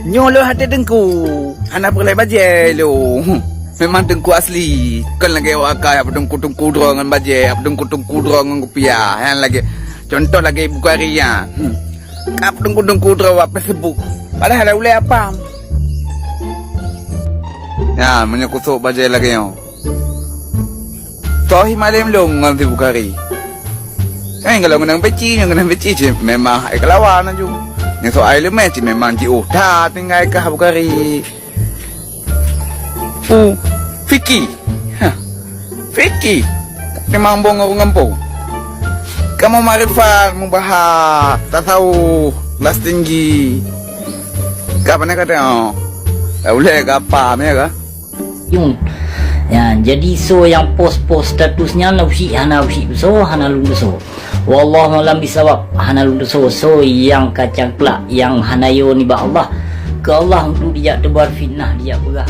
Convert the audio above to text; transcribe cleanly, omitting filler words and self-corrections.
Nyolo hati dengku. Anak perlai bajai lo. Memang dengku asli. Kan lagi wakai apa dengku dengan bajai, apa dengku dengan kopiah. Yang lagi contoh lagi ibu karya. Apa dengku apa sebut. Padahal boleh apa? Ya, menyakusuk bajai lagi yo. Tohi malam long nganti bukari. Kalau menang beci je memang ai kelawan aja. Yang soal match memang ji dah tinggal ke bukari. Fiki. Fiki. Memang bongong ngampu. Kamu marifat membahas tasawuf kelas tinggi. Kapan nak kata? Boleh ke apa mereka? Ya, jadi so yang post statusnya nausi so hanalun so. Wallahu alam bisawab hanalun so yang kacang kelak yang hanayo ni ba Allah ke Allah untuk dia tebar fitnah dia berah.